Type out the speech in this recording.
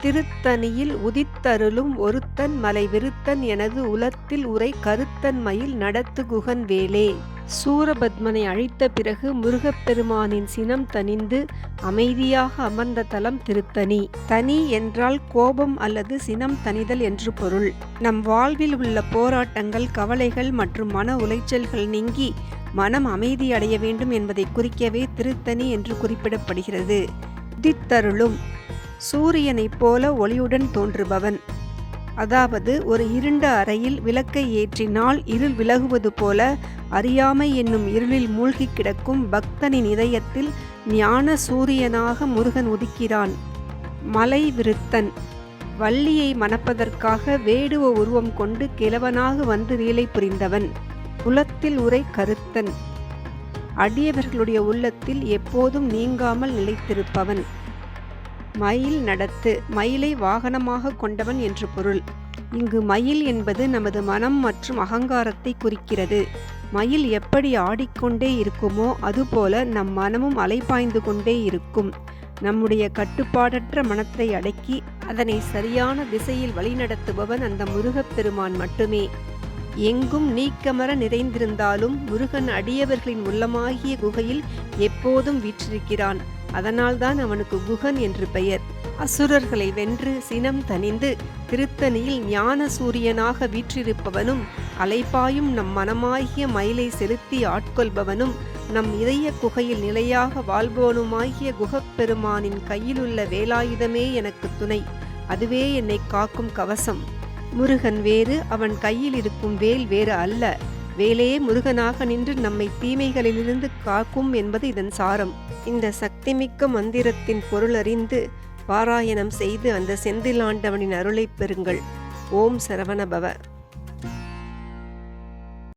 திருத்தணியில் உதித்தருளும் ஒருத்தன் மலை விருத்தன் எனது உலத்தில் உரை கருத்தன் மயில் நடத்து குகன் வேலே. சூரபத்மனை அழித்த பிறகு முருகப்பெருமானின் சினம் தணிந்து அமைதியாக அமர்ந்த தலம் திருத்தணி. தனி என்றால் கோபம் அல்லது சினம் தணிதல் என்று பொருள். நம் வாழ்வில் உள்ள போராட்டங்கள், கவலைகள் மற்றும் மன உளைச்சல்கள் நீங்கி மனம் அமைதியடைய வேண்டும் என்பதை குறிக்கவே திருத்தணி என்று குறிப்பிடப்படுகிறது. உதித்தருளும் சூரியனைப் போல ஒளியுடன் தோன்றுபவன். அதாவது ஒரு இருண்ட அறையில் விளக்கை ஏற்றினால் இருள் விலகுவது போல அறியாமை என்னும் இருளில் மூழ்கி கிடக்கும் பக்தனின் இதயத்தில் ஞான சூரியனாக முருகன் உதிக்கிறான். மலை விருத்தன் வள்ளியை மணப்பதற்காக வேடுவ உருவம் கொண்டு கிழவனாக வந்து லீலை புரிந்தவன். உலத்தில் உரை கருத்தன் அடியவர்களுடைய உள்ளத்தில் எப்போதும் நீங்காமல் நிலைத்திருப்பவன். மயில் நடத்து மயிலை வாகனமாக கொண்டவன் என்று பொருள். இங்கு மயில் என்பது நமது மனம் மற்றும் அகங்காரத்தை குறிக்கிறது. மயில் எப்படி ஆடிக்கொண்டே இருக்குமோ அதுபோல நம் மனமும் அலைபாய்ந்து கொண்டே இருக்கும். நம்முடைய கட்டுப்பாடற்ற மனத்தை அடக்கி அதனை சரியான திசையில் வழிநடத்துபவன் அந்த முருகப்பெருமான் மட்டுமே. எங்கும் நீக்கமர நிறைந்திருந்தாலும் முருகன் அடியவர்களின் உள்ளமாகிய குகையில் எப்போதும் வீற்றிருக்கிறான். அதனால்தான் அவனுக்கு குகன் என்று பெயர். அசுரர்களை வென்று சினம் தணிந்து திருத்தணியில் ஞான சூரியனாக வீற்றிருப்பவனும், அலைபாயும் நம் மனமாகிய மயிலை செலுத்தி ஆட்கொள்பவனும், நம் இதய குகையில் நிலையாக வாழ்பவனுமாகிய குகப்பெருமானின் கையிலுள்ள வேலாயுதமே எனக்கு துணை. அதுவே என்னை காக்கும் கவசம். முருகன் வேறு, அவன் கையில் இருக்கும் வேல் வேறு அல்ல. வேலே முருகனாக நின்று நம்மை தீமைகளிலிருந்து காக்கும் என்பது இதன் சாரம். இந்த சக்திமிக்க மந்திரத்தின் பொருள் அறிந்து பாராயணம் செய்து அந்த செந்தில் ஆண்டவனின் அருளை பெறுங்கள். ஓம் சரவணபவ.